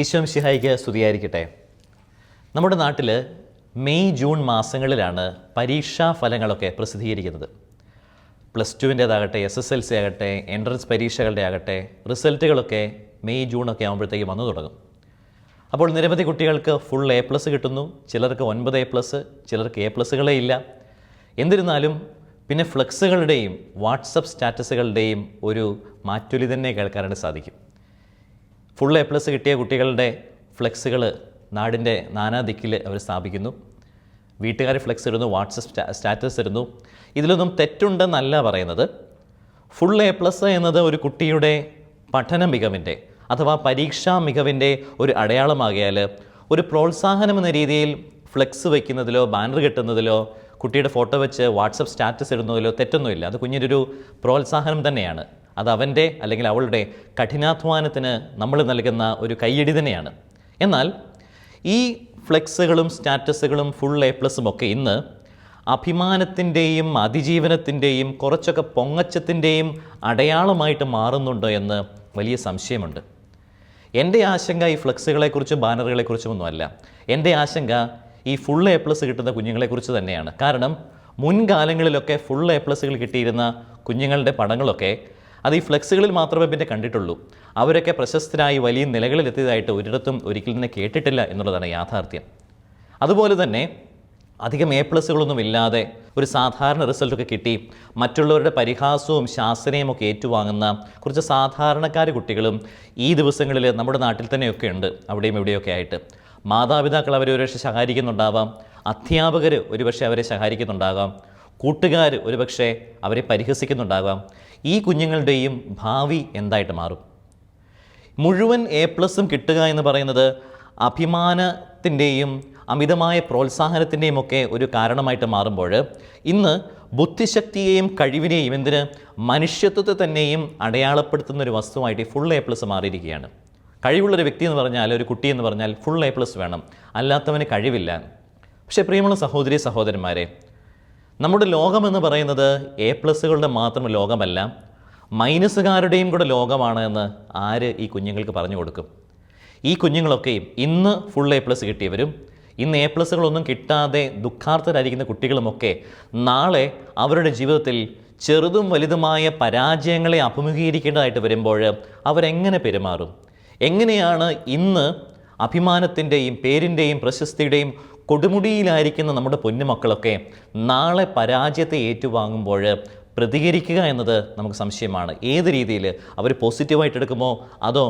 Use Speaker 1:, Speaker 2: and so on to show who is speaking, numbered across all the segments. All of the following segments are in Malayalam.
Speaker 1: ഈശോ മിശിഹായ്ക്ക് സ്തുതിയായിരിക്കട്ടെ. നമ്മുടെ നാട്ടിൽ മെയ് ജൂൺ മാസങ്ങളിലാണ് പരീക്ഷാ ഫലങ്ങളൊക്കെ പ്രസിദ്ധീകരിക്കുന്നത്. +2-ൻ്റേതാകട്ടെ, SSLC ആകട്ടെ, എൻട്രൻസ് പരീക്ഷകളുടെ ആകട്ടെ, റിസൾട്ടുകളൊക്കെ മെയ് ജൂണൊക്കെ ആകുമ്പോഴത്തേക്ക് വന്നു തുടങ്ങും. അപ്പോൾ നിരവധി കുട്ടികൾക്ക് ഫുൾ A+ കിട്ടുന്നു, ചിലർക്ക് 9 A+, ചിലർക്ക് A+കളേ ഇല്ല. എന്നിരുന്നാലും പിന്നെ ഫ്ലെക്സുകളുടെയും വാട്സപ്പ് സ്റ്റാറ്റസുകളുടെയും ഒരു മാറ്റൊലി തന്നെ കേൾക്കാനായിട്ട് സാധിക്കും. ഫുൾ A+ കിട്ടിയ കുട്ടികളുടെ ഫ്ലെക്സുകൾ നാടിൻ്റെ നാനാദിക്കിൽ അവർ സ്ഥാപിക്കുന്നു. വീട്ടുകാർ ഫ്ലെക്സ് ഇടുന്നു, വാട്സപ്പ് സ്റ്റാറ്റസ് ഇടുന്നു. ഇതിലൊന്നും തെറ്റുണ്ടെന്നല്ല പറയുന്നത്. ഫുൾ A+ എന്നത് ഒരു കുട്ടിയുടെ പഠന മികവിൻ്റെ അഥവാ പരീക്ഷാ മികവിൻ്റെ ഒരു അടയാളമാകിയാൽ ഒരു പ്രോത്സാഹനം എന്ന രീതിയിൽ ഫ്ലെക്സ് വയ്ക്കുന്നതിലോ ബാനർ കെട്ടുന്നതിലോ കുട്ടിയുടെ ഫോട്ടോ വെച്ച് വാട്സപ്പ് സ്റ്റാറ്റസ് ഇടുന്നതിലോ തെറ്റൊന്നുമില്ല. അത് കുഞ്ഞിനൊരു പ്രോത്സാഹനം തന്നെയാണ്. അത് അവൻ്റെ അല്ലെങ്കിൽ അവളുടെ കഠിനാധ്വാനത്തിന് നമ്മൾ നൽകുന്ന ഒരു കയ്യടി തന്നെയാണ്. എന്നാൽ ഈ ഫ്ലെക്സുകളും സ്റ്റാറ്റസുകളും ഫുൾ A+ഉം ഒക്കെ ഇന്ന് അഭിമാനത്തിൻ്റെയും അതിജീവനത്തിൻ്റെയും കുറച്ചൊക്കെ പൊങ്ങച്ചത്തിൻ്റെയും അടയാളമായിട്ട് മാറുന്നുണ്ടോ എന്ന് വലിയ സംശയമുണ്ട്. എൻ്റെ ആശങ്ക ഈ ഫ്ലെക്സുകളെക്കുറിച്ചും ബാനറുകളെക്കുറിച്ചുമൊന്നുമല്ല. എൻ്റെ ആശങ്ക ഈ ഫുൾ A+ കിട്ടുന്ന കുഞ്ഞുങ്ങളെക്കുറിച്ച് തന്നെയാണ്. കാരണം മുൻകാലങ്ങളിലൊക്കെ ഫുൾ A+കൾ കിട്ടിയിരുന്ന കുഞ്ഞുങ്ങളുടെ പടങ്ങളൊക്കെ അത് ഈ ഫ്ലെക്സുകളിൽ മാത്രമേ പിന്നെ കണ്ടിട്ടുള്ളൂ. അവരൊക്കെ പ്രശസ്തരായി വലിയ നിലകളിലെത്തിയതായിട്ട് ഒരിടത്തും ഒരിക്കലും തന്നെ കേട്ടിട്ടില്ല എന്നുള്ളതാണ് യാഥാർത്ഥ്യം. അതുപോലെ തന്നെ അധികം A+കളൊന്നും ഇല്ലാതെ ഒരു സാധാരണ റിസൾട്ടൊക്കെ കിട്ടി മറ്റുള്ളവരുടെ പരിഹാസവും ശാസനയും ഒക്കെ ഏറ്റുവാങ്ങുന്ന കുറച്ച് സാധാരണക്കാർ കുട്ടികളും ഈ ദിവസങ്ങളിൽ നമ്മുടെ നാട്ടിൽ തന്നെയൊക്കെ ഉണ്ട്, അവിടെയും ഇവിടെയൊക്കെ ആയിട്ട്. മാതാപിതാക്കൾ അവരെ ഒരുപക്ഷെ ശകാരിക്കുന്നുണ്ടാവാം, അധ്യാപകർ ഒരുപക്ഷെ അവരെ ശകാരിക്കുന്നുണ്ടാകാം, കൂട്ടുകാർ ഒരുപക്ഷെ അവരെ പരിഹസിക്കുന്നുണ്ടാകാം. ഈ കുഞ്ഞുങ്ങളുടെയും ഭാവി എന്തായിട്ട് മാറും? മുഴുവൻ A+ഉം കിട്ടുക എന്ന് പറയുന്നത് അഭിമാനത്തിൻ്റെയും അമിതമായ പ്രോത്സാഹനത്തിൻ്റെയും ഒക്കെ ഒരു കാരണമായിട്ട് മാറുമ്പോൾ ഇന്ന് ബുദ്ധിശക്തിയെയും കഴിവിനെയും എന്തിന് മനുഷ്യത്വത്തെ തന്നെയും അടയാളപ്പെടുത്തുന്ന ഒരു വസ്തുവായിട്ട് ഫുൾ A+ മാറിയിരിക്കുകയാണ്. കഴിവുള്ളൊരു വ്യക്തി എന്ന് പറഞ്ഞാൽ, ഒരു കുട്ടി എന്ന് പറഞ്ഞാൽ ഫുൾ A+ വേണം, അല്ലാത്തവന് കഴിവില്ല. പക്ഷേ പ്രിയമുള്ള സഹോദരി സഹോദരന്മാരെ, നമ്മുടെ ലോകമെന്ന് പറയുന്നത് A+കളുടെ മാത്രം ലോകമല്ല, മൈനസുകാരുടെയും കൂടെ ലോകമാണ് എന്ന് ആര് ഈ കുഞ്ഞുങ്ങൾക്ക് പറഞ്ഞു കൊടുക്കും? ഈ കുഞ്ഞുങ്ങളൊക്കെയും ഇന്ന് ഫുൾ A+ കിട്ടിയവരും ഇന്ന് A+കളൊന്നും കിട്ടാതെ ദുഃഖാർത്ഥരായിരിക്കുന്ന കുട്ടികളുമൊക്കെ നാളെ അവരുടെ ജീവിതത്തിൽ ചെറുതും വലുതുമായ പരാജയങ്ങളെ അഭിമുഖീകരിക്കേണ്ടതായിട്ട് വരുമ്പോൾ അവരെങ്ങനെ പെരുമാറും? എങ്ങനെയാണ് ഇന്ന് അഭിമാനത്തിൻ്റെയും പേരിൻ്റെയും പ്രശസ്തിയുടെയും കൊടുമുടിയിലായിരിക്കുന്ന നമ്മുടെ പൊന്നുമക്കളൊക്കെ നാളെ പരാജയത്തെ ഏറ്റുവാങ്ങുമ്പോൾ പ്രതികരിക്കുക എന്നത് നമുക്ക് സംശയമാണ്. ഏത് രീതിയിൽ അവർ പോസിറ്റീവായിട്ട് എടുക്കുമോ, അതോ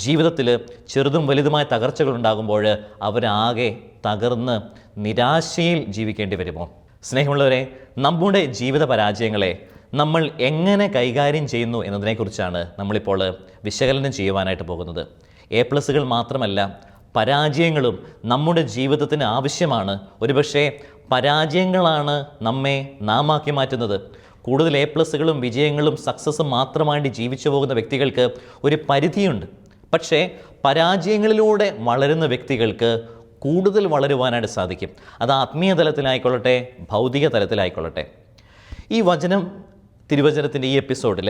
Speaker 1: ജീവിതത്തിൽ ചെറുതും വലുതുമായ തകർച്ചകൾ ഉണ്ടാകുമ്പോൾ അവരാകെ തകർന്ന് നിരാശയിൽ ജീവിക്കേണ്ടി വരുമോ? സ്നേഹമുള്ളവരെ, നമ്മുടെ ജീവിത പരാജയങ്ങളെ നമ്മൾ എങ്ങനെ കൈകാര്യം ചെയ്യുന്നു എന്നതിനെക്കുറിച്ചാണ് നമ്മളിപ്പോൾ വിശകലനം ചെയ്യുവാനായിട്ട് പോകുന്നത്. A+കൾ മാത്രമല്ല, പരാജയങ്ങളും നമ്മുടെ ജീവിതത്തിന് ആവശ്യമാണ്. ഒരുപക്ഷെ പരാജയങ്ങളാണ് നമ്മെ നാമാക്കി മാറ്റുന്നത്. കൂടുതൽ A+കളും വിജയങ്ങളും സക്സസ്സും മാത്രമായിട്ട് ജീവിച്ചു പോകുന്ന വ്യക്തികൾക്ക് ഒരു പരിധിയുണ്ട്. പക്ഷേ പരാജയങ്ങളിലൂടെ വളരുന്ന വ്യക്തികൾക്ക് കൂടുതൽ വളരുവാനായിട്ട് സാധിക്കും. അത് ആത്മീയ തലത്തിലായിക്കൊള്ളട്ടെ, ഭൗതിക തലത്തിലായിക്കൊള്ളട്ടെ. ഈ തിരുവചനത്തിൻ്റെ ഈ എപ്പിസോഡിൽ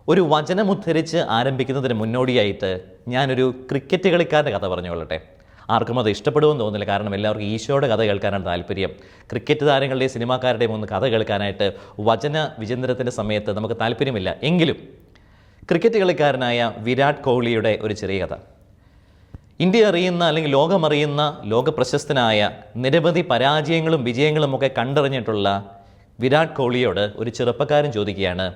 Speaker 1: ഒരു വചനമുദ്ധരിച്ച് ആരംഭിക്കുന്നതിന് മുന്നോടിയായിട്ട് ഞാനൊരു ക്രിക്കറ്റ് കളിക്കാരൻ്റെ കഥ പറഞ്ഞുകൊള്ളട്ടെ. ആർക്കും അത് ഇഷ്ടപ്പെടുമെന്ന് തോന്നുന്നില്ല, കാരണം എല്ലാവർക്കും ഈശോയുടെ കഥ കേൾക്കാനാണ് താല്പര്യം. ക്രിക്കറ്റ് താരങ്ങളുടെയും സിനിമാക്കാരുടെയും ഒന്ന് കഥ കേൾക്കാനായിട്ട് വചന വിചിന്തനത്തിൻ്റെ സമയത്ത് നമുക്ക് താല്പര്യമില്ല. എങ്കിലും ക്രിക്കറ്റ് കളിക്കാരനായ വിരാട് കോഹ്ലിയുടെ ഒരു ചെറിയ കഥ. ഇന്ത്യ അറിയുന്ന അല്ലെങ്കിൽ ലോകമറിയുന്ന ലോകപ്രശസ്തനായ നിരവധി പരാജയങ്ങളും വിജയങ്ങളും ഒക്കെ കണ്ടറിഞ്ഞിട്ടുള്ള വിരാട് കോഹ്ലിയോട് ഒരു ചെറുപ്പക്കാരൻ ചോദിക്കുകയാണ്,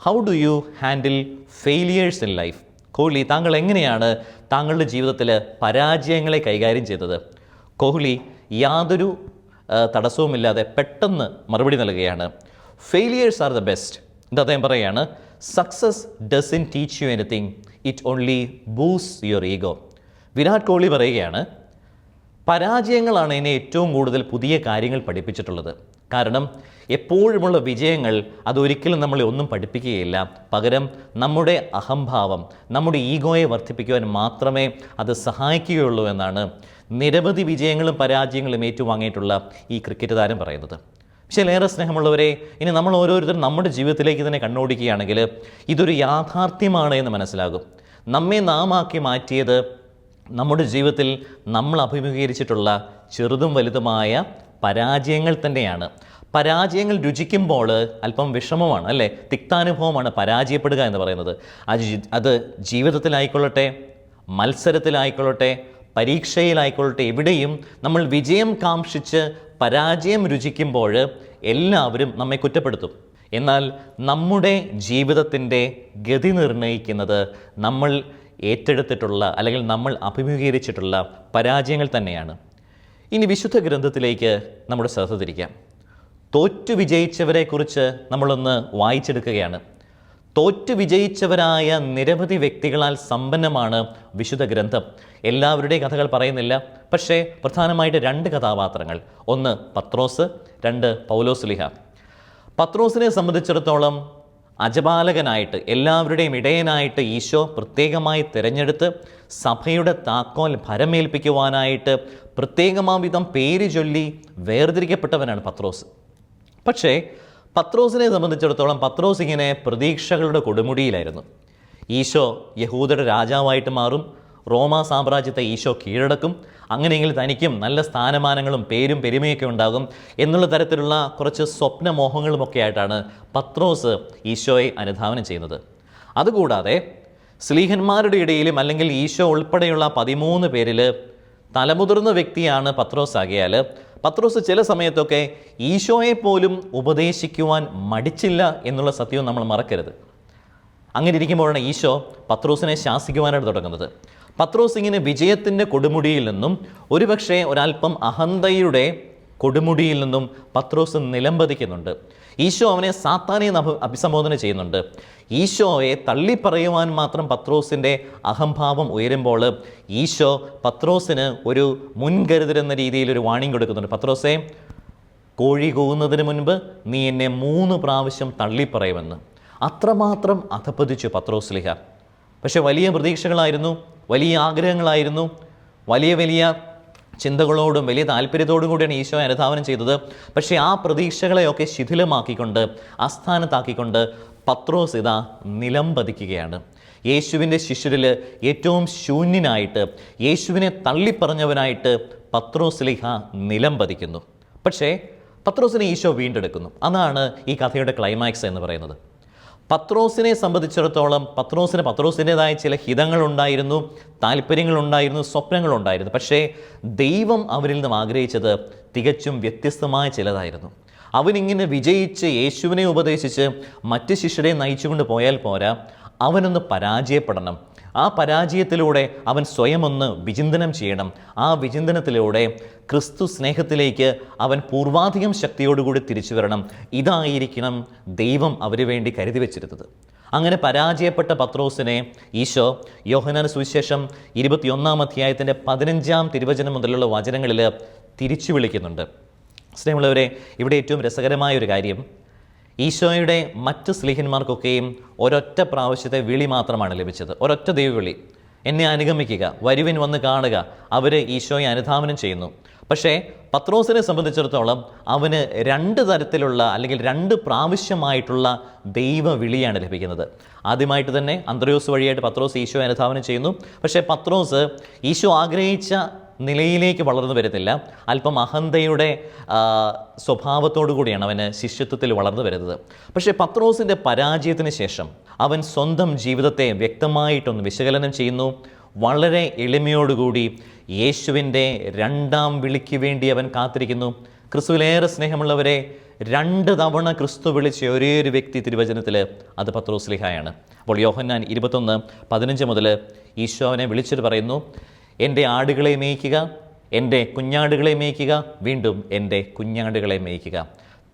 Speaker 1: how do you handle failures in life? Kohli, താങ്കൾ എങ്ങനെയാണ് താങ്കളുടെ ജീവിതത്തിൽ പരാജയങ്ങളെ കൈകാര്യം ചെയ്തത്? കോഹ്ലി യാതൊരു തടസ്സവുമില്ലാതെ പെട്ടെന്ന് മറുപടി നൽകുകയാണ്, ഫെയിലിയേഴ്സ് ആർ ദ ബെസ്റ്റ്. എന്താ അദ്ദേഹം പറയുകയാണ്, success doesn't teach you anything, it only boost your ego. Virat Kohli പറയുകയാണ്, പരാജയങ്ങളാണ് എന്നെ ഏറ്റവും കൂടുതൽ പുതിയ കാര്യങ്ങൾ പഠിപ്പിച്ചിട്ടുള്ളത്. കാരണം എപ്പോഴുമുള്ള വിജയങ്ങൾ അതൊരിക്കലും നമ്മളെ ഒന്നും പഠിപ്പിക്കുകയില്ല. പകരം നമ്മുടെ അഹംഭാവം, നമ്മുടെ ഈഗോയെ വർദ്ധിപ്പിക്കുവാൻ മാത്രമേ അത് സഹായിക്കുകയുള്ളൂ എന്നാണ് നിരവധി വിജയങ്ങളും പരാജയങ്ങളും ഏറ്റുവാങ്ങിയിട്ടുള്ള ഈ ക്രിക്കറ്റ് താരം പറയുന്നത്. പക്ഷേ ഏറെ സ്നേഹമുള്ളവരെ, ഇനി നമ്മൾ ഓരോരുത്തരും നമ്മുടെ ജീവിതത്തിലേക്ക് തന്നെ കണ്ണോടിക്കുകയാണെങ്കിൽ ഇതൊരു യാഥാർത്ഥ്യമാണ് എന്ന് മനസ്സിലാകും. നമ്മെ നാമാക്കി മാറ്റിയത് നമ്മുടെ ജീവിതത്തിൽ നമ്മൾ അഭിമുഖീകരിച്ചിട്ടുള്ള ചെറുതും വലുതുമായ പരാജയങ്ങൾ തന്നെയാണ്. പരാജയങ്ങൾ രുചിക്കുമ്പോൾ അല്പം വിഷമമാണ്, അല്ലേ? തിക്താനുഭവമാണ് പരാജയപ്പെടുക എന്ന് പറയുന്നത്. അത് ജീവിതത്തിലായിക്കൊള്ളട്ടെ, മത്സരത്തിലായിക്കൊള്ളട്ടെ, പരീക്ഷയിലായിക്കൊള്ളട്ടെ, എവിടെയും നമ്മൾ വിജയം കാംക്ഷിച്ച് പരാജയം രുചിക്കുമ്പോൾ എല്ലാവരും നമ്മെ കുറ്റപ്പെടുത്തും. എന്നാൽ നമ്മുടെ ജീവിതത്തിൻ്റെ ഗതി നിർണ്ണയിക്കുന്നത് നമ്മൾ ഏറ്റെടുത്തിട്ടുള്ള അല്ലെങ്കിൽ നമ്മൾ അഭിമുഖീകരിച്ചിട്ടുള്ള പരാജയങ്ങൾ തന്നെയാണ്. ഇനി വിശുദ്ധ ഗ്രന്ഥത്തിലേക്ക് നമ്മുടെ ശ്രദ്ധ തിരിക്കാം. തോറ്റു വിജയിച്ചവരെക്കുറിച്ച് നമ്മളൊന്ന് വായിച്ചെടുക്കുകയാണ്. തോറ്റു വിജയിച്ചവരായ നിരവധി വ്യക്തികളാൽ സമ്പന്നമാണ് വിശുദ്ധ ഗ്രന്ഥം. എല്ലാവരുടെയും കഥകൾ പറയുന്നില്ല, പക്ഷേ പ്രധാനമായിട്ട് 2 കഥാപാത്രങ്ങൾ, ഒന്ന് പത്രോസ്, 2 പൗലോസ്ലീഹ. പത്രോസിനെ സംബന്ധിച്ചിടത്തോളം അജപാലകനായിട്ട്, എല്ലാവരുടെയും ഇടയനായിട്ട് ഈശോ പ്രത്യേകമായി തിരഞ്ഞെടുത്ത് സഭയുടെ താക്കോൽ ഭരമേൽപ്പിക്കുവാനായിട്ട് പ്രത്യേകമാവിധം പേര് ചൊല്ലി വേർതിരിക്കപ്പെട്ടവനാണ് പത്രോസ്. പക്ഷേ പത്രോസിനെ സംബന്ധിച്ചിടത്തോളം പത്രോസ് ഇങ്ങനെ പ്രതീക്ഷകളുടെ കൊടുമുടിയിലായിരുന്നു. ഈശോ യഹൂദരുടെ രാജാവായിട്ട് മാറും, റോമാ സാമ്രാജ്യത്തെ ഈശോ കീഴടക്കും, അങ്ങനെയെങ്കിൽ തനിക്കും നല്ല സ്ഥാനമാനങ്ങളും പേരും പെരുമയൊക്കെ ഉണ്ടാകും എന്നുള്ള തരത്തിലുള്ള കുറച്ച് സ്വപ്നമോഹങ്ങളുമൊക്കെ ആയിട്ടാണ് പത്രോസ് ഈശോയെ അനുധാവനം ചെയ്യുന്നത്. അതുകൂടാതെ സ്ലീഹന്മാരുടെ ഇടയിലും അല്ലെങ്കിൽ ഈശോ ഉൾപ്പെടെയുള്ള 13 പേരിൽ തലമുതിർന്ന വ്യക്തിയാണ് പത്രോസ് ആകിയാൽ പത്രോസ് ചില സമയത്തൊക്കെ ഈശോയെ പോലും ഉപദേശിക്കുവാൻ മടിച്ചില്ല എന്നുള്ള സത്യവും നമ്മൾ മറക്കരുത്. അങ്ങനെ ഇരിക്കുമ്പോഴാണ് ഈശോ പത്രോസിനെ ശാസിക്കുവാനായിട്ട് തുടങ്ങുന്നത്. പത്രോസ് ഇങ്ങനെ വിജയത്തിൻ്റെ കൊടുമുടിയിൽ നിന്നും ഒരുപക്ഷെ ഒരല്പം അഹന്തയുടെ കൊടുമുടിയിൽ നിന്നും പത്രോസ് നിലംപതിക്കുന്നുണ്ട്. ഈശോ അവനെ സാത്താനെ അഭിസംബോധന ചെയ്യുന്നുണ്ട്. ഈശോയെ തള്ളിപ്പറയുവാൻ മാത്രം പത്രോസിൻ്റെ അഹംഭാവം ഉയരുമ്പോൾ ഈശോ പത്രോസിന് ഒരു മുൻകരുതലെന്ന രീതിയിൽ ഒരു വാണിംഗ് കൊടുക്കുന്നുണ്ട്. പത്രോസേ, കോഴി കൂവുന്നതിന് മുൻപ് നീ എന്നെ 3 പ്രാവശ്യം തള്ളിപ്പറയുമെന്ന്. അത്രമാത്രം അധപ്പതിച്ചു പത്രോസ്ലീഹ. പക്ഷെ വലിയ പ്രതീക്ഷകളായിരുന്നു, വലിയ ആഗ്രഹങ്ങളായിരുന്നു, വലിയ വലിയ ചിന്തകളോടും വലിയ താല്പര്യത്തോടും കൂടിയാണ് ഈശോയെ അനുധാവനം ചെയ്തത്. പക്ഷേ ആ പ്രതീക്ഷകളെയൊക്കെ ശിഥിലമാക്കിക്കൊണ്ട്, അസ്ഥാനത്താക്കിക്കൊണ്ട് പത്രോസ് ഇതാ നിലംപതിക്കുകയാണ്. യേശുവിൻ്റെ ശിഷ്യരിൽ ഏറ്റവും ശൂന്യനായിട്ട്, യേശുവിനെ തള്ളിപ്പറഞ്ഞവനായിട്ട് പത്രോസ്ലീഹ നിലംപതിക്കുന്നു. പക്ഷേ പത്രോസിനെ ഈശോ വീണ്ടെടുക്കുന്നു. അതാണ് ഈ കഥയുടെ ക്ലൈമാക്സ് എന്ന് പറയുന്നത്. പത്രോസിനെ സംബന്ധിച്ചിടത്തോളം പത്രോസിൻ്റെതായ ചില ഹിതങ്ങളുണ്ടായിരുന്നു, താല്പര്യങ്ങളുണ്ടായിരുന്നു, സ്വപ്നങ്ങളുണ്ടായിരുന്നു. പക്ഷേ ദൈവം അവരിൽ നിന്നും ആഗ്രഹിച്ചത് തികച്ചും വ്യത്യസ്തമായ ചിലതായിരുന്നു. അവനിങ്ങനെ വിജയിച്ച് യേശുവിനെ ഉപദേശിച്ച് മറ്റ് ശിഷ്യരെ നയിച്ചുകൊണ്ട് പോയാൽ പോരാ, അവനൊന്ന് പരാജയപ്പെടണം. ആ പരാജയത്തിലൂടെ അവൻ സ്വയം ഒന്ന് വിചിന്തനം ചെയ്യണം. ആ വിചിന്തനത്തിലൂടെ ക്രിസ്തു സ്നേഹത്തിലേക്ക് അവൻ പൂർവാധികം ശക്തിയോടുകൂടി തിരിച്ചു വരണം. ഇതായിരിക്കണം ദൈവം അവന് വേണ്ടി കരുതി വച്ചിരുന്നത്. അങ്ങനെ പരാജയപ്പെട്ട പത്രോസിനെ ഈശോ യോഹന്നാൻ സുവിശേഷം 21-ാം അധ്യായത്തിൻ്റെ 15-ാം തിരുവചനം മുതലുള്ള വചനങ്ങളിൽ തിരിച്ചു വിളിക്കുന്നുണ്ട്. സ്നേഹമുള്ളവരെ, ഇവിടെ ഏറ്റവും രസകരമായ ഒരു കാര്യം, ഈശോയുടെ മറ്റ് സ്ലീഹന്മാർക്കൊക്കെയും ഒരൊറ്റ പ്രാവശ്യത്തെ വിളി മാത്രമാണ് ലഭിച്ചത്, ഒരൊറ്റ ദൈവവിളി, എന്നെ അനുഗമിക്കുക, വരുവിൻ വന്ന് കാണുക. അവർ ഈശോയെ അനുധാവനം ചെയ്യുന്നു. പക്ഷേ പത്രോസിനെ സംബന്ധിച്ചിടത്തോളം അവന് 2 തരത്തിലുള്ള അല്ലെങ്കിൽ 2 പ്രാവശ്യമായിട്ടുള്ള ദൈവവിളിയാണ് ലഭിക്കുന്നത്. ആദ്യമായിട്ട് തന്നെ അന്ത്രയോസ് വഴിയായിട്ട് പത്രോസ് ഈശോയെ അനുധാവനം ചെയ്യുന്നു. പക്ഷേ പത്രോസ് ഈശോ ആഗ്രഹിച്ച നിലയിലേക്ക് വളർന്നു വരുന്നില്ല. അല്പം അഹന്തയുടെ സ്വഭാവത്തോടു കൂടിയാണ് അവന് ശിഷ്യത്വത്തിൽ വളർന്നു വരുന്നത്. പക്ഷേ പത്രോസിൻ്റെ പരാജയത്തിന് ശേഷം അവൻ സ്വന്തം ജീവിതത്തെ വ്യക്തമായിട്ടൊന്ന് വിശകലനം ചെയ്യുന്നു. വളരെ എളിമയോടുകൂടി യേശുവിൻ്റെ 2ാം വിളിക്ക് വേണ്ടി അവൻ കാത്തിരിക്കുന്നു. ക്രിസ്തുവിലേറെ സ്നേഹമുള്ളവരെ, 2 തവണ ക്രിസ്തു വിളിച്ച ഒരേ ഒരു വ്യക്തി തിരുവചനത്തിൽ അത് പത്രോസ്ലീഹയാണ്. അപ്പോൾ യോഹന്നാൻ 21:15 മുതൽ ഈശോ അവനെ വിളിച്ചിട്ട് പറയുന്നു, എൻ്റെ ആടുകളെ മേയ്ക്കുക, എൻ്റെ കുഞ്ഞാടുകളെ മേയ്ക്കുക, വീണ്ടും എൻ്റെ കുഞ്ഞാടുകളെ മേയ്ക്കുക.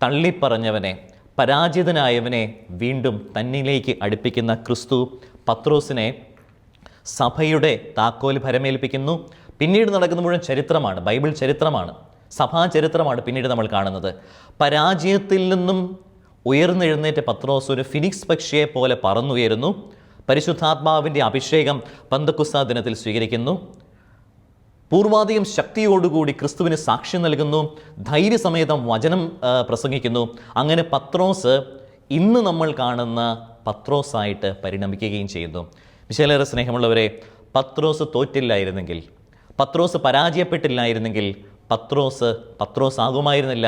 Speaker 1: തള്ളിപ്പറഞ്ഞവനെ, പരാജിതനായവനെ വീണ്ടും തന്നിലേക്ക് അടുപ്പിക്കുന്ന ക്രിസ്തു പത്രോസിനെ സഭയുടെ താക്കോൽ ഭരമേൽപ്പിക്കുന്നു. പിന്നീട് നടക്കുന്ന മുഴുവൻ ചരിത്രമാണ്, ബൈബിൾ ചരിത്രമാണ്, സഭാ ചരിത്രമാണ് പിന്നീട് നമ്മൾ കാണുന്നത്. പരാജയത്തിൽ നിന്നും ഉയർന്നെഴുന്നേറ്റ പത്രോസ് ഒരു ഫിനിക്സ് പക്ഷിയെ പോലെ പറന്നുയരുന്നു. പരിശുദ്ധാത്മാവിൻ്റെ അഭിഷേകം പന്തക്കുസ്താ ദിനത്തിൽ സ്വീകരിക്കുന്നു. പൂർവാധികം ശക്തിയോടുകൂടി ക്രിസ്തുവിന് സാക്ഷ്യം നൽകുന്നു. ധൈര്യസമേതം വചനം പ്രസംഗിക്കുന്നു. അങ്ങനെ പത്രോസ് ഇന്ന് നമ്മൾ കാണുന്ന പത്രോസായിട്ട് പരിണമിക്കുകയും ചെയ്യുന്നു. വിശാലേറെ സ്നേഹമുള്ളവരെ, പത്രോസ് തോറ്റില്ലായിരുന്നെങ്കിൽ, പത്രോസ് പരാജയപ്പെട്ടില്ലായിരുന്നെങ്കിൽ പത്രോസ് ആകുമായിരുന്നില്ല.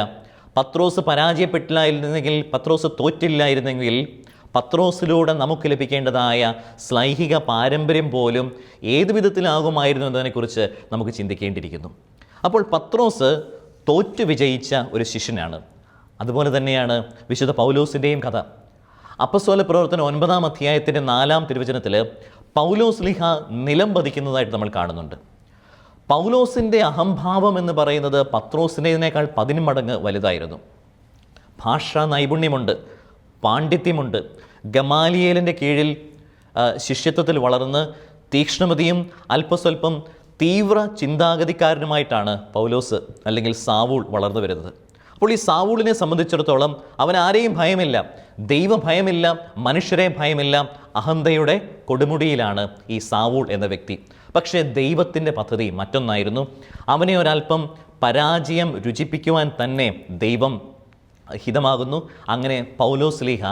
Speaker 1: പത്രോസ് പരാജയപ്പെട്ടില്ലായിരുന്നെങ്കിൽ, പത്രോസ് തോറ്റില്ലായിരുന്നെങ്കിൽ പത്രോസിലൂടെ നമുക്ക് ലഭിക്കേണ്ടതായ ശ്ലൈഹിക പാരമ്പര്യം പോലും ഏതു വിധത്തിലാകുമായിരുന്നു എന്നതിനെക്കുറിച്ച് നമുക്ക് ചിന്തിക്കേണ്ടിയിരിക്കുന്നു. അപ്പോൾ പത്രോസ് തോറ്റു വിജയിച്ച ഒരു ശിഷ്യനാണ്. അതുപോലെ തന്നെയാണ് വിശുദ്ധ പൗലോസിൻ്റെയും കഥ. അപ്പസ്തോല പ്രവർത്തനം 9-ാം അധ്യായത്തിൻ്റെ 4-ാം തിരുവചനത്തിൽ പൗലോസ് ലീഹ നിലം പതിക്കുന്നതായിട്ട് നമ്മൾ കാണുന്നുണ്ട്. പൗലോസിൻ്റെ അഹംഭാവം എന്ന് പറയുന്നത് പത്രോസിൻ്റെതിനേക്കാൾ 10 മടങ്ങ് വലുതായിരുന്നു. ഭാഷാ നൈപുണ്യമുണ്ട്, പാണ്ഡിത്യമുണ്ട്. ഗമാലിയേലിൻ്റെ കീഴിൽ ശിഷ്യത്വത്തിൽ വളർന്ന് തീക്ഷ്ണമതിയും അല്പസ്വല്പം തീവ്ര ചിന്താഗതിക്കാരനുമായിട്ടാണ് പൗലോസ് അല്ലെങ്കിൽ സാവൂൾ വളർന്നു വരുന്നത്. അപ്പോൾ ഈ സാവൂളിനെ സംബന്ധിച്ചിടത്തോളം അവൻ ആരെയും ഭയമില്ല, ദൈവഭയമില്ല, മനുഷ്യരെ ഭയമില്ല. അഹന്തയുടെ കൊടുമുടിയിലാണ് ഈ സാവൂൾ എന്ന വ്യക്തി. പക്ഷേ ദൈവത്തിൻ്റെ പദ്ധതി മറ്റൊന്നായിരുന്നു. അവനെ ഒരല്പം പരാജയം രുചിപ്പിക്കുവാൻ തന്നെ ദൈവം ഹിതമാകുന്നു. അങ്ങനെ പൗലോസ് ലീഹ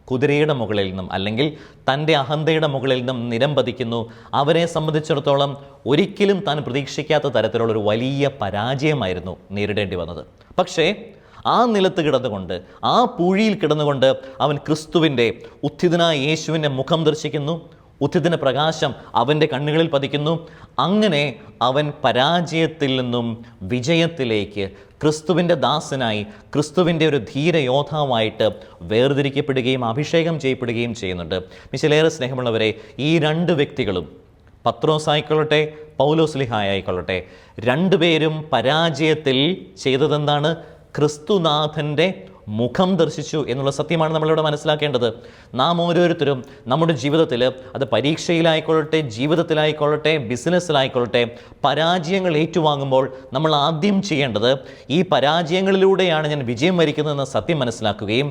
Speaker 1: കുതിരയുടെ മുകളിൽ നിന്നും അല്ലെങ്കിൽ തൻ്റെ അഹന്തയുടെ മുകളിൽ നിന്നും നിലംപതിക്കുന്നു. അവരെ സംബന്ധിച്ചിടത്തോളം ഒരിക്കലും താൻ പ്രതീക്ഷിക്കാത്ത തരത്തിലുള്ളൊരു വലിയ പരാജയമായിരുന്നു നേരിടേണ്ടി വന്നത്. പക്ഷേ ആ നിലത്ത് കിടന്നുകൊണ്ട്, ആ പൂഴിയിൽ കിടന്നുകൊണ്ട് അവൻ ക്രിസ്തുവിൻ്റെ, ഉത്ഥിതനായ യേശുവിൻ്റെ മുഖം ദർശിക്കുന്നു. ഉത്ഥിതന പ്രകാശം അവൻ്റെ കണ്ണുകളിൽ പതിക്കുന്നു. അങ്ങനെ അവൻ പരാജയത്തിൽ നിന്നും വിജയത്തിലേക്ക് ക്രിസ്തുവിൻ്റെ ദാസനായി, ക്രിസ്തുവിൻ്റെ ഒരു ധീരയോദ്ധാവായിട്ട് വേർതിരിക്കപ്പെടുകയും അഭിഷേകം ചെയ്യപ്പെടുകയും ചെയ്യുന്നുണ്ട്. മിശിലേറെ സ്നേഹമുള്ളവരെ, ഈ 2 വ്യക്തികളും, പത്രോസ് ആയിക്കൊള്ളട്ടെ പൗലോസ് ലീഹ ആയിക്കൊള്ളട്ടെ, 2 പേരും പരാജയത്തിൽ ചെയ്തതെന്താണ്? ക്രിസ്തുനാഥൻ്റെ മുഖം ദർശിച്ചു എന്നുള്ള സത്യമാണ് നമ്മളിവിടെ മനസ്സിലാക്കേണ്ടത്. നാം ഓരോരുത്തരും നമ്മുടെ ജീവിതത്തിൽ, അത് പരീക്ഷയിലായിക്കൊള്ളട്ടെ, ജീവിതത്തിലായിക്കൊള്ളട്ടെ, ബിസിനസ്സിലായിക്കൊള്ളട്ടെ, പരാജയങ്ങൾ ഏറ്റുവാങ്ങുമ്പോൾ നമ്മൾ ആദ്യം ചെയ്യേണ്ടത് ഈ പരാജയങ്ങളിലൂടെയാണ് ഞാൻ വിജയം വരിക്കുന്നതെന്ന സത്യം മനസ്സിലാക്കുകയും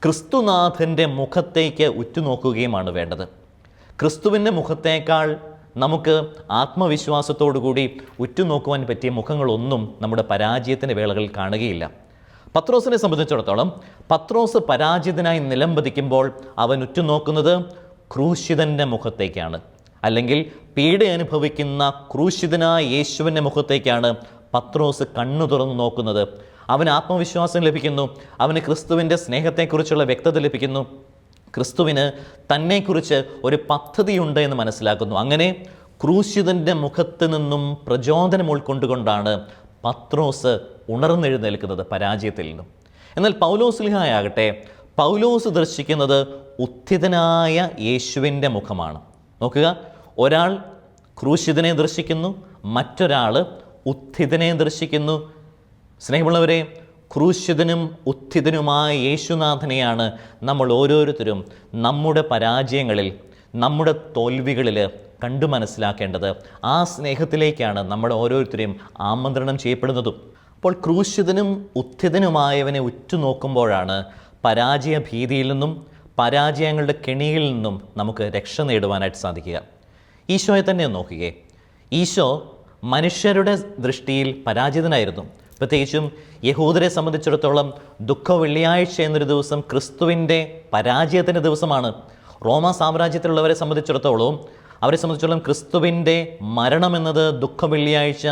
Speaker 1: ക്രിസ്തുനാഥൻ്റെ മുഖത്തേക്ക് ഉറ്റുനോക്കുകയുമാണ് വേണ്ടത്. ക്രിസ്തുവിൻ്റെ മുഖത്തേക്കാൾ നമുക്ക് ആത്മവിശ്വാസത്തോടുകൂടി ഉറ്റുനോക്കുവാൻ പറ്റിയ മുഖങ്ങളൊന്നും നമ്മുടെ പരാജയത്തിൻ്റെ വേളകളിൽ കാണുകയില്ല. പത്രോസിനെ സംബന്ധിച്ചിടത്തോളം പത്രോസ് പരാജിതനായി നിലംപതിക്കുമ്പോൾ അവൻ ഉറ്റുനോക്കുന്നത് ക്രൂശിതൻ്റെ മുഖത്തേക്കാണ്, അല്ലെങ്കിൽ പീഡ അനുഭവിക്കുന്ന ക്രൂശിതനായ യേശുവിൻ്റെ മുഖത്തേക്കാണ് പത്രോസ് കണ്ണു തുറന്നു നോക്കുന്നത്. അവന് ആത്മവിശ്വാസം ലഭിക്കുന്നു, അവന് ക്രിസ്തുവിൻ്റെ സ്നേഹത്തെക്കുറിച്ചുള്ള വ്യക്തത ലഭിക്കുന്നു, ക്രിസ്തുവിന് തന്നെക്കുറിച്ച് ഒരു പദ്ധതിയുണ്ട് എന്ന് മനസ്സിലാക്കുന്നു. അങ്ങനെ ക്രൂശിതൻ്റെ മുഖത്ത് നിന്നും പ്രചോദനം ഉൾക്കൊണ്ടുകൊണ്ടാണ് പത്രോസ് ഉണർന്നെഴുന്നേൽക്കുന്നത് പരാജയത്തിൽ നിന്നും. എന്നാൽ പൗലോസ് ലീഹായാകട്ടെ, പൗലോസ് ദർശിക്കുന്നത് ഉത്ഥിതനായ യേശുവിൻ്റെ മുഖമാണ്. നോക്കുക, ഒരാൾ ക്രൂശിതനെ ദർശിക്കുന്നു, മറ്റൊരാൾ ഉത്ഥിതനെ ദർശിക്കുന്നു. സ്നേഹമുള്ളവരെ, ക്രൂശിതനും ഉത്ഥിതനുമായ യേശുനാഥനെയാണ് നമ്മൾ ഓരോരുത്തരും നമ്മുടെ പരാജയങ്ങളിൽ, നമ്മുടെ തോൽവികളിൽ കണ്ടു മനസ്സിലാക്കേണ്ടത്. ആ സ്നേഹത്തിലേക്കാണ് നമ്മൾ ഓരോരുത്തരെയും ആമന്ത്രണം ചെയ്യപ്പെടുന്നതും. അപ്പോൾ ക്രൂശിതനും ഉത്ഥിതനുമായവനെ ഉറ്റുനോക്കുമ്പോഴാണ് പരാജയ ഭീതിയിൽ നിന്നും പരാജയങ്ങളുടെ കെണിയിൽ നിന്നും നമുക്ക് രക്ഷ നേടുവാനായിട്ട് സാധിക്കുക. ഈശോയെ തന്നെ നോക്കുകയെ, ഈശോ മനുഷ്യരുടെ ദൃഷ്ടിയിൽ പരാജിതനായിരുന്നു. പ്രത്യേകിച്ചും യഹൂദരെ സംബന്ധിച്ചിടത്തോളം ദുഃഖ വെള്ളിയാഴ്ച എന്നൊരു ദിവസം ക്രിസ്തുവിൻ്റെ പരാജയത്തിൻ്റെ ദിവസമാണ്. റോമ സാമ്രാജ്യത്തിലുള്ളവരെ സംബന്ധിച്ചിടത്തോളം ക്രിസ്തുവിൻ്റെ മരണമെന്നത് ദുഃഖ വെള്ളിയാഴ്ച,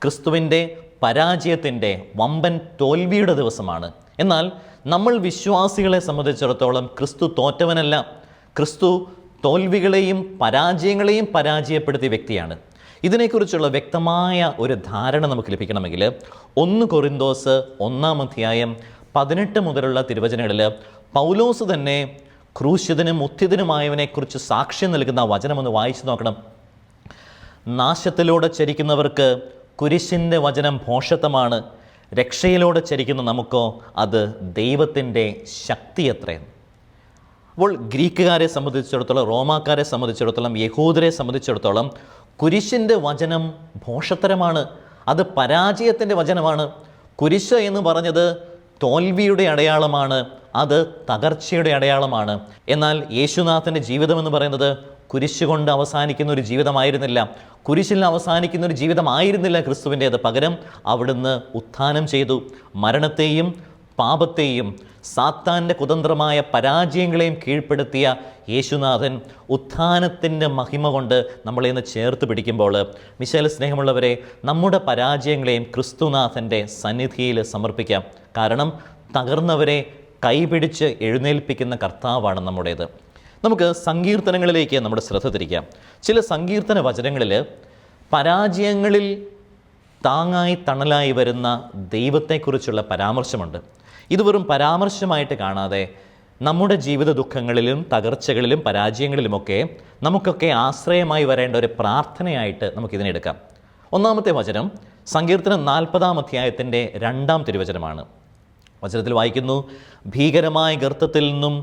Speaker 1: ക്രിസ്തുവിൻ്റെ പരാജയത്തിൻ്റെ വമ്പൻ തോൽവിയുടെ ദിവസമാണ്. എന്നാൽ നമ്മൾ വിശ്വാസികളെ സംബന്ധിച്ചിടത്തോളം ക്രിസ്തു തോറ്റവനല്ല. ക്രിസ്തു തോൽവികളെയും പരാജയങ്ങളെയും പരാജയപ്പെടുത്തിയ വ്യക്തിയാണ്. ഇതിനെക്കുറിച്ചുള്ള വ്യക്തമായ ഒരു ധാരണ നമുക്ക് ലഭിക്കണമെങ്കിൽ 1 കൊറിന്തോസ് 1-ാം അധ്യായം 18 മുതലുള്ള തിരുവചനങ്ങളിൽ പൗലോസ് തന്നെ ക്രൂശിതനും ഉത്ഥിതനുമായവനെക്കുറിച്ച് സാക്ഷ്യം നൽകുന്ന വചനമൊന്ന് വായിച്ചു നോക്കണം. നാശത്തിലൂടെ ചരിക്കുന്നവർക്ക് കുരിശിൻ്റെ വചനം ഭോഷത്വമാണ്, രക്ഷയിലൂടെ ചരിക്കുന്ന നമുക്കോ അത് ദൈവത്തിൻ്റെ ശക്തി എത്രയെന്ന്. അപ്പോൾ ഗ്രീക്കുകാരെ സംബന്ധിച്ചിടത്തോളം, റോമാക്കാരെ സംബന്ധിച്ചിടത്തോളം, യഹൂദരെ സംബന്ധിച്ചിടത്തോളം കുരിശിൻ്റെ വചനം ഭോഷത്തരമാണ്, അത് പരാജയത്തിൻ്റെ വചനമാണ്. കുരിശ് എന്ന് പറഞ്ഞത് തോൽവിയുടെ അടയാളമാണ്, അത് തകർച്ചയുടെ അടയാളമാണ്. എന്നാൽ യേശുനാഥൻ്റെ ജീവിതം എന്ന് പറയുന്നത് കുരിശ് കൊണ്ട് അവസാനിക്കുന്ന ഒരു ജീവിതമായിരുന്നില്ല, കുരിശിൽ അവസാനിക്കുന്ന ഒരു ജീവിതമായിരുന്നില്ല ക്രിസ്തുവിൻ്റേത്. പകരം അവിടുന്ന് ഉത്ഥാനം ചെയ്തു. മരണത്തെയും പാപത്തെയും സാത്താൻ്റെ കുതന്ത്രമായ പരാജയങ്ങളെയും കീഴ്പ്പെടുത്തിയ യേശുനാഥൻ ഉത്ഥാനത്തിൻ്റെ മഹിമ കൊണ്ട് നമ്മളെ ഇന്ന് ചേർത്ത് പിടിക്കുമ്പോൾ, മിശേൽ സ്നേഹമുള്ളവരെ, നമ്മുടെ പരാജയങ്ങളെയും ക്രിസ്തുനാഥൻ്റെ സന്നിധിയിൽ സമർപ്പിക്കാം. കാരണം തകർന്നവരെ കൈപിടിച്ച് എഴുന്നേൽപ്പിക്കുന്ന കർത്താവാണ് നമ്മുടേത്. നമുക്ക് സങ്കീർത്തനങ്ങളിലേക്ക് നമ്മുടെ ശ്രദ്ധ തിരിക്കാം. ചില സങ്കീർത്തന വചനങ്ങളിൽ പരാജയങ്ങളിൽ താങ്ങായി തണലായി വരുന്ന ദൈവത്തെക്കുറിച്ചുള്ള പരാമർശമുണ്ട്. ഇത് വെറും പരാമർശമായിട്ട് കാണാതെ നമ്മുടെ ജീവിത ദുഃഖങ്ങളിലും തകർച്ചകളിലും പരാജയങ്ങളിലുമൊക്കെ നമുക്കൊക്കെ ആശ്രയമായി വരേണ്ട ഒരു പ്രാർത്ഥനയായിട്ട് നമുക്കിതിനെടുക്കാം. ഒന്നാമത്തെ വചനം സങ്കീർത്തനം 40-ാം അധ്യായത്തിൻ്റെ 2-ാം തിരുവചനമാണ്. വചനത്തിൽ വായിക്കുന്നു, ഭീകരമായ ഗർത്തത്തിൽ നിന്നും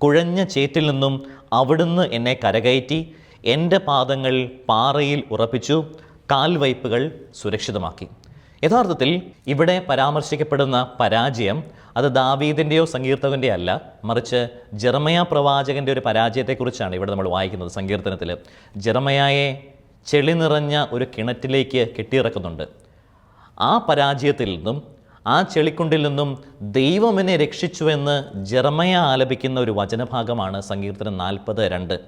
Speaker 1: കുഴഞ്ഞ ചേറ്റിൽ നിന്നും അവിടുന്ന് എന്നെ കരകയറ്റി, എൻ്റെ പാദങ്ങൾ പാറയിൽ ഉറപ്പിച്ചു, കാൽവയ്പ്പുകൾ സുരക്ഷിതമാക്കി. യഥാർത്ഥത്തിൽ ഇവിടെ പരാമർശിക്കപ്പെടുന്ന പരാജയം അത് ദാവീദിൻ്റെയോ സങ്കീർത്തകൻ്റെയോ അല്ല, മറിച്ച് ജെറമയ പ്രവാചകൻ്റെ ഒരു പരാജയത്തെക്കുറിച്ചാണ് ഇവിടെ നമ്മൾ വായിക്കുന്നത്. സങ്കീർത്തനത്തിൽ ജെറമയായെ ചെളി നിറഞ്ഞ ഒരു കിണറ്റിലേക്ക് കെട്ടിയിറക്കുന്നുണ്ട്. ആ പരാജയത്തിൽ നിന്നും, ആ ചെളിക്കുണ്ടിൽ നിന്നും ദൈവം എന്നെ രക്ഷിച്ചുവെന്ന് ജെറമയ ആലപിക്കുന്ന ഒരു വചനഭാഗമാണ് സങ്കീർത്തനം 40:2.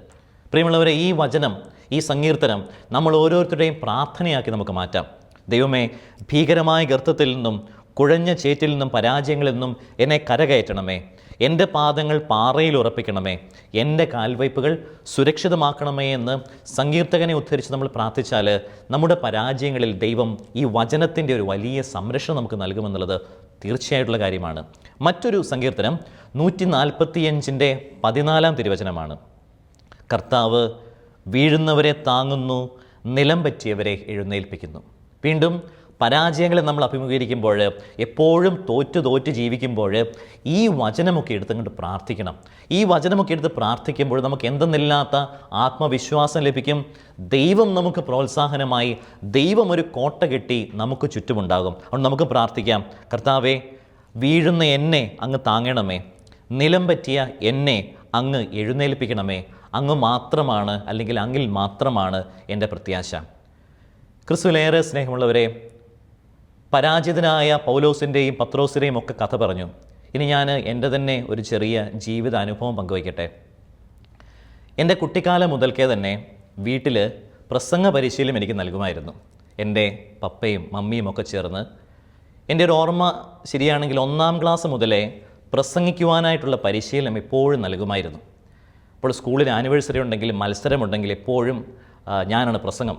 Speaker 1: പ്രിയമുള്ളവരെ, ഈ വചനം, ഈ സങ്കീർത്തനം നമ്മൾ ഓരോരുത്തരുടെയും പ്രാർത്ഥനയാക്കി നമുക്ക് മാറ്റാം. ദൈവമേ, ഭീകരമായ ഗർത്തത്തിൽ നിന്നും കുഴഞ്ഞ ചേറ്റിൽ നിന്നും പരാജയങ്ങളിൽ നിന്നും എന്നെ കരകയറ്റണമേ, എൻ്റെ പാദങ്ങൾ പാറയിൽ ഉറപ്പിക്കണമേ, എൻ്റെ കാൽവയ്പ്പുകൾ സുരക്ഷിതമാക്കണമേ എന്ന് സങ്കീർത്തകനെ ഉദ്ധരിച്ച് നമ്മൾ പ്രാർത്ഥിച്ചാൽ നമ്മുടെ പരാജയങ്ങളിൽ ദൈവം ഈ വചനത്തിൻ്റെ ഒരു വലിയ സംരക്ഷണം നമുക്ക് നൽകുമെന്നുള്ളത് തീർച്ചയായിട്ടുള്ള കാര്യമാണ്. മറ്റൊരു സങ്കീർത്തനം 145-ൻ്റെ 14-ാം തിരുവചനമാണ്. കർത്താവ് വീഴുന്നവരെ താങ്ങുന്നു, നിലം പറ്റിയവരെ എഴുന്നേൽപ്പിക്കുന്നു. വീണ്ടും പരാജയങ്ങളെ നമ്മൾ അഭിമുഖീകരിക്കുമ്പോൾ, എപ്പോഴും തോറ്റ് ജീവിക്കുമ്പോൾ ഈ വചനമൊക്കെ എടുത്തുകൊണ്ട് പ്രാർത്ഥിക്കണം. ഈ വചനമൊക്കെ എടുത്ത് പ്രാർത്ഥിക്കുമ്പോൾ നമുക്ക് എന്തെന്നില്ലാത്ത ആത്മവിശ്വാസം ലഭിക്കും. ദൈവം നമുക്ക് പ്രോത്സാഹനമായി, ദൈവം ഒരു കോട്ട കെട്ടി നമുക്ക് ചുറ്റുമുണ്ടാകും. അതുകൊണ്ട് നമുക്ക് പ്രാർത്ഥിക്കാം, കർത്താവേ, വീഴുന്ന എന്നെ അങ്ങ് താങ്ങണമേ, നിലം പറ്റിയ എന്നെ അങ്ങ് എഴുന്നേൽപ്പിക്കണമേ, അങ്ങ് മാത്രമാണ്, അല്ലെങ്കിൽ അങ്ങിൽ മാത്രമാണ് എൻ്റെ പ്രത്യാശ. ക്രിസ്തുവിലേറെ സ്നേഹമുള്ളവരെ, പരാജിതനായ പൗലോസിൻ്റെയും പത്രോസിൻ്റെയും ഒക്കെ കഥ പറഞ്ഞു. ഇനി ഞാൻ എൻ്റെ തന്നെ ഒരു ചെറിയ ജീവിത അനുഭവം പങ്കുവയ്ക്കട്ടെ. എൻ്റെ കുട്ടിക്കാലം മുതൽക്കേ തന്നെ വീട്ടിൽ പ്രസംഗ പരിശീലനം എനിക്ക് നൽകുമായിരുന്നു. എൻ്റെ പപ്പയും മമ്മിയും ഒക്കെ ചേർന്ന്, എൻ്റെ ഒരു ഓർമ്മ ശരിയാണെങ്കിൽ 1-ാം ക്ലാസ് മുതലേ പ്രസംഗിക്കുവാനായിട്ടുള്ള പരിശീലനം എപ്പോഴും നൽകുമായിരുന്നു. അപ്പോൾ സ്കൂളിൽ ആനിവേഴ്സറി ഉണ്ടെങ്കിലും മത്സരമുണ്ടെങ്കിൽ എപ്പോഴും ഞാനാണ് പ്രസംഗം.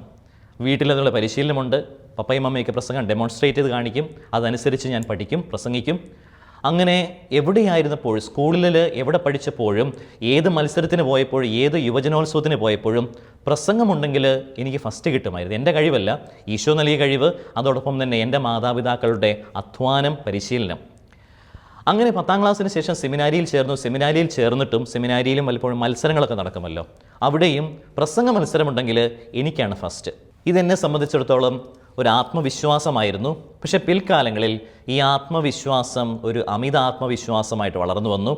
Speaker 1: വീട്ടിലുള്ള പരിശീലനമുണ്ട്, പപ്പയും മമ്മയൊക്കെ പ്രസംഗം ഡെമോൺസ്ട്രേറ്റ് ചെയ്ത് കാണിക്കും, അതനുസരിച്ച് ഞാൻ പഠിക്കും, പ്രസംഗിക്കും. അങ്ങനെ എവിടെയായിരുന്നപ്പോഴും, സ്കൂളിൽ എവിടെ പഠിച്ചപ്പോഴും, ഏത് മത്സരത്തിന് പോയപ്പോഴും, ഏത് യുവജനോത്സവത്തിന് പോയപ്പോഴും പ്രസംഗമുണ്ടെങ്കിൽ എനിക്ക് ഫസ്റ്റ് കിട്ടുമായിരുന്നു. എൻ്റെ കഴിവല്ല, ഈശോ നൽകിയ കഴിവ്, അതോടൊപ്പം തന്നെ എൻ്റെ മാതാപിതാക്കളുടെ അധ്വാനം, പരിശീലനം. അങ്ങനെ 10-ാം ക്ലാസ്സിന് ശേഷം സെമിനാരിയിൽ ചേർന്നു. സെമിനാരിയിൽ ചേർന്നിട്ടും സെമിനാരിയിലും പലപ്പോഴും മത്സരങ്ങളൊക്കെ നടക്കുമല്ലോ, അവിടെയും പ്രസംഗ മത്സരമുണ്ടെങ്കിൽ എനിക്കാണ് ഫസ്റ്റ്. ഇതെന്നെ സംബന്ധിച്ചിടത്തോളം ഒരു ആത്മവിശ്വാസമായിരുന്നു. പക്ഷേ പിൽക്കാലങ്ങളിൽ ഈ ആത്മവിശ്വാസം ഒരു അമിത ആത്മവിശ്വാസമായിട്ട് വളർന്നു വന്നു.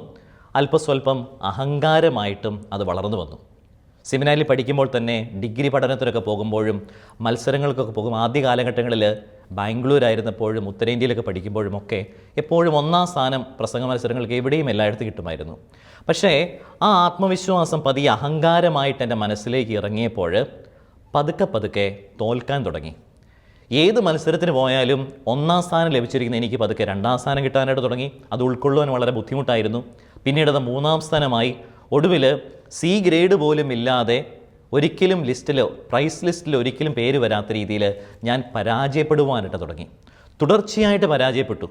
Speaker 1: അല്പസ്വല്പം അഹങ്കാരമായിട്ടും അത് വളർന്നു വന്നു. സെമിനാരിൽ പഠിക്കുമ്പോൾ തന്നെ, ഡിഗ്രി പഠനത്തിനൊക്കെ പോകുമ്പോഴും മത്സരങ്ങൾക്കൊക്കെ പോകും, ആദ്യ കാലഘട്ടങ്ങളിൽ ബാംഗ്ലൂരായിരുന്നപ്പോഴും ഉത്തരേന്ത്യയിലൊക്കെ പഠിക്കുമ്പോഴും ഒക്കെ എപ്പോഴും 1-ാം സ്ഥാനം പ്രസംഗ മത്സരങ്ങൾക്ക് എവിടെയും എല്ലായിടത്തും കിട്ടുമായിരുന്നു. പക്ഷേ ആ ആത്മവിശ്വാസം പതിയെ അഹങ്കാരമായിട്ട് എൻ്റെ മനസ്സിലേക്ക് ഇറങ്ങിയപ്പോൾ പതുക്കെ തോൽക്കാൻ തുടങ്ങി. ഏത് മത്സരത്തിന് പോയാലും 1-ാം സ്ഥാനം ലഭിച്ചിരിക്കുന്ന എനിക്ക് പതുക്കെ 2-ാം സ്ഥാനം കിട്ടാനായിട്ട് തുടങ്ങി. അത് ഉൾക്കൊള്ളുവാൻ വളരെ ബുദ്ധിമുട്ടായിരുന്നു. പിന്നീട് അത് 3-ാം സ്ഥാനമായി. ഒടുവിൽ C ഗ്രേഡ് പോലും ഇല്ലാതെ, ഒരിക്കലും ലിസ്റ്റിലോ പ്രൈസ് ലിസ്റ്റിൽ ഒരിക്കലും പേര് വരാത്ത രീതിയിൽ ഞാൻ പരാജയപ്പെടുവാനായിട്ട് തുടങ്ങി. തുടർച്ചയായിട്ട് പരാജയപ്പെട്ടു.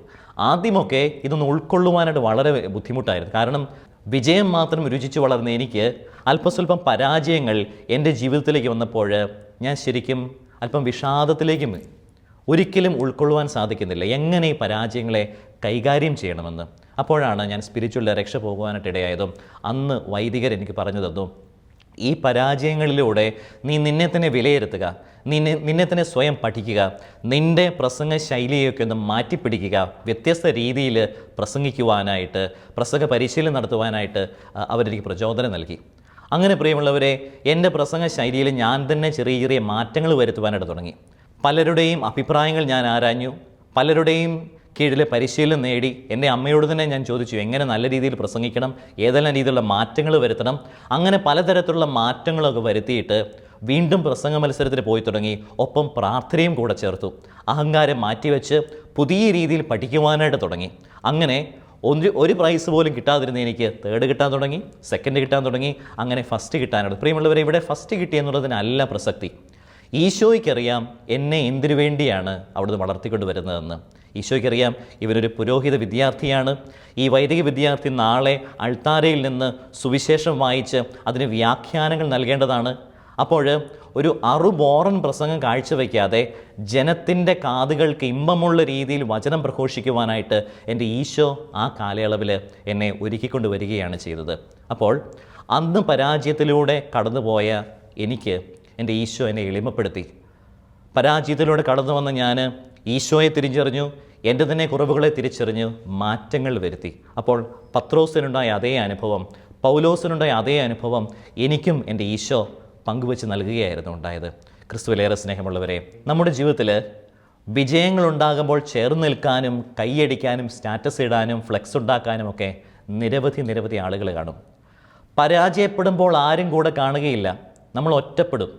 Speaker 1: ആദ്യമൊക്കെ ഇതൊന്ന് ഉൾക്കൊള്ളുവാനായിട്ട് വളരെ ബുദ്ധിമുട്ടായിരുന്നു. കാരണം വിജയം മാത്രം രുചിച്ച് വളർന്ന എനിക്ക് അല്പസ്വല്പം പരാജയങ്ങൾ എൻ്റെ ജീവിതത്തിലേക്ക് വന്നപ്പോൾ ഞാൻ ശരിക്കും അല്പം വിഷാദത്തിലേക്കും ഒരിക്കലും ഉൾക്കൊള്ളുവാൻ സാധിക്കുന്നില്ല എങ്ങനെ ഈ പരാജയങ്ങളെ കൈകാര്യം ചെയ്യണമെന്ന്. അപ്പോഴാണ് ഞാൻ സ്പിരിച്വൽ ഡയറക്ഷൻ പോകുവാനായിട്ട് ഇടയായതും അന്ന് വൈദികർ എനിക്ക് പറഞ്ഞു തന്നു, ഈ പരാജയങ്ങളിലൂടെ നീ നിന്നെ തന്നെ വിലയിരുത്തുക, നിന്നെ തന്നെ സ്വയം പഠിക്കുക, നിൻ്റെ പ്രസംഗ ശൈലിയൊക്കെ ഒന്ന് മാറ്റിപ്പിടിക്കുക, വ്യത്യസ്ത രീതിയിൽ പ്രസംഗിക്കുവാനായിട്ട്, പ്രസംഗ പരിശീലനം നടത്തുവാനായിട്ട് അവരെനിക്ക് പ്രചോദനം നൽകി. അങ്ങനെ പ്രിയമുള്ളവരെ, എൻ്റെ പ്രസംഗ ശൈലിയിൽ ഞാൻ തന്നെ ചെറിയ ചെറിയ മാറ്റങ്ങൾ വരുത്തുവാനായിട്ട് തുടങ്ങി. പലരുടെയും അഭിപ്രായങ്ങൾ ഞാൻ ആരാഞ്ഞു, പലരുടെയും കീഴിൽ പരിശീലനം നേടി. എൻ്റെ അമ്മയോട് തന്നെ ഞാൻ ചോദിച്ചു എങ്ങനെ നല്ല രീതിയിൽ പ്രസംഗിക്കണം, ഏതെല്ലാം രീതിയിലുള്ള മാറ്റങ്ങൾ വരുത്തണം. അങ്ങനെ പലതരത്തിലുള്ള മാറ്റങ്ങളൊക്കെ വരുത്തിയിട്ട് വീണ്ടും പ്രസംഗ മത്സരത്തിന് പോയി തുടങ്ങി. ഒപ്പം പ്രാർത്ഥനയും കൂടെ ചേർത്തു. അഹങ്കാരം മാറ്റിവെച്ച് പുതിയ രീതിയിൽ പഠിക്കുവാനായിട്ട് തുടങ്ങി. അങ്ങനെ ഒരു പ്രൈസ് പോലും കിട്ടാതിരുന്ന എനിക്ക് തേർഡ് കിട്ടാൻ തുടങ്ങി, സെക്കൻഡ് കിട്ടാൻ തുടങ്ങി, അങ്ങനെ ഫസ്റ്റ് കിട്ടാനായിട്ട്. പ്രിയമുള്ളവരെ, ഇവിടെ ഫസ്റ്റ് കിട്ടിയെന്നുള്ളതിനല്ല പ്രസക്തി. ഈശോയ്ക്കറിയാം എന്നെ എന്തിനു വേണ്ടിയാണ് അവിടുന്ന് വളർത്തിക്കൊണ്ട് വരുന്നതെന്ന്. ഈശോയ്ക്കറിയാം ഇവനൊരു പുരോഹിത വിദ്യാർത്ഥിയാണ്. ഈ വൈദിക വിദ്യാർത്ഥി നാളെ അൾത്താരയിൽ നിന്ന് സുവിശേഷം വായിച്ച് അതിന് വ്യാഖ്യാനങ്ങൾ നൽകേണ്ടതാണ്. അപ്പോൾ ഒരു അറുബോറൻ പ്രസംഗം കാഴ്ചവെക്കാതെ ജനത്തിൻ്റെ കാതുകൾക്ക് ഇമ്പമുള്ള രീതിയിൽ വചനം പ്രഘോഷിക്കുവാനായിട്ട് എൻ്റെ ഈശോ ആ കാലയളവിൽ എന്നെ ഒരുക്കിക്കൊണ്ട് വരികയാണ് ചെയ്തത്. അപ്പോൾ അന്ന് പരാജയത്തിലൂടെ കടന്നുപോയ എനിക്ക് എൻ്റെ ഈശോ എന്നെ എളിമപ്പെടുത്തി. പരാജയത്തിലൂടെ കടന്നു വന്ന ഞാൻ ഈശോയെ തിരിച്ചറിഞ്ഞു, എൻ്റെ തന്നെ കുറവുകളെ തിരിച്ചറിഞ്ഞു, മാറ്റങ്ങൾ വരുത്തി. അപ്പോൾ പത്രോസിനുണ്ടായ അതേ അനുഭവം, പൗലോസിനുണ്ടായ അതേ അനുഭവം എനിക്കും എൻ്റെ ഈശോ പങ്കുവെച്ച് നൽകുകയായിരുന്നു ഉണ്ടായത്. ക്രിസ്തുവിലേറെ സ്നേഹമുള്ളവരെ, നമ്മുടെ ജീവിതത്തിൽ വിജയങ്ങളുണ്ടാകുമ്പോൾ ചേർന്ന് നിൽക്കാനും കൈയടിക്കാനും സ്റ്റാറ്റസ് ഇടാനും ഫ്ലെക്സ് ഉണ്ടാക്കാനും ഒക്കെ നിരവധി ആളുകൾ കാണും. പരാജയപ്പെടുമ്പോൾ ആരും കൂടെ കാണുകയില്ല, നമ്മൾ ഒറ്റപ്പെടും.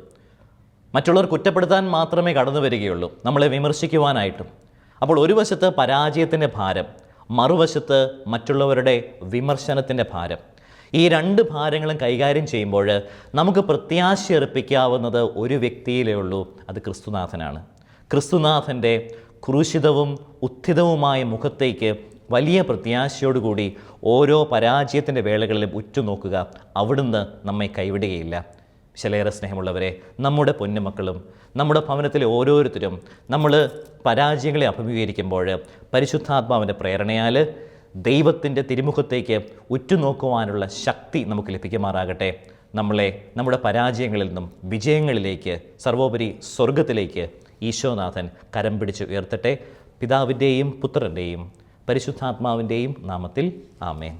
Speaker 1: മറ്റുള്ളവർ കുറ്റപ്പെടുത്താൻ മാത്രമേ കടന്നു വരികയുള്ളൂ, നമ്മളെ വിമർശിക്കുവാനായിട്ടും. അപ്പോൾ ഒരു വശത്ത് പരാജയത്തിൻ്റെ ഭാരം, മറുവശത്ത് മറ്റുള്ളവരുടെ വിമർശനത്തിൻ്റെ ഭാരം. ഈ രണ്ട് ഭാരങ്ങളും കൈകാര്യം ചെയ്യുമ്പോൾ നമുക്ക് പ്രത്യാശ അർപ്പിക്കാവുന്നത് ഒരു വ്യക്തിയിലേ ഉള്ളൂ, അത് ക്രിസ്തുനാഥനാണ്. ക്രിസ്തുനാഥൻ്റെ ക്രൂശിതവും ഉത്ഥിതവുമായ മുഖത്തേക്ക് വലിയ പ്രത്യാശയോടുകൂടി ഓരോ പരാജയത്തിൻ്റെ വേളകളിലും ഉറ്റുനോക്കുക. അവിടുന്ന് നമ്മെ കൈവിടുകയില്ല. വിശലേറെ സ്നേഹമുള്ളവരെ, നമ്മുടെ പൊന്നുമക്കളും നമ്മുടെ ഭവനത്തിലെ ഓരോരുത്തരും നമ്മൾ പരാജയങ്ങളെ അഭിമുഖീകരിക്കുമ്പോൾ പരിശുദ്ധാത്മാവിൻ്റെ പ്രേരണയാൽ ദൈവത്തിൻ്റെ തിരുമുഖത്തേക്ക് ഉറ്റുനോക്കുവാനുള്ള ശക്തി നമുക്ക് ലഭിക്കുമാറാകട്ടെ. നമ്മളെ നമ്മുടെ പരാജയങ്ങളിൽ നിന്നും വിജയങ്ങളിലേക്ക്, സർവോപരി സ്വർഗത്തിലേക്ക് ഈശോനാഥൻ കരം പിടിച്ച് ഉയർത്തട്ടെ. പിതാവിൻ്റെയും പുത്രൻ്റെയും പരിശുദ്ധാത്മാവിൻ്റെയും നാമത്തിൽ ആമേൻ.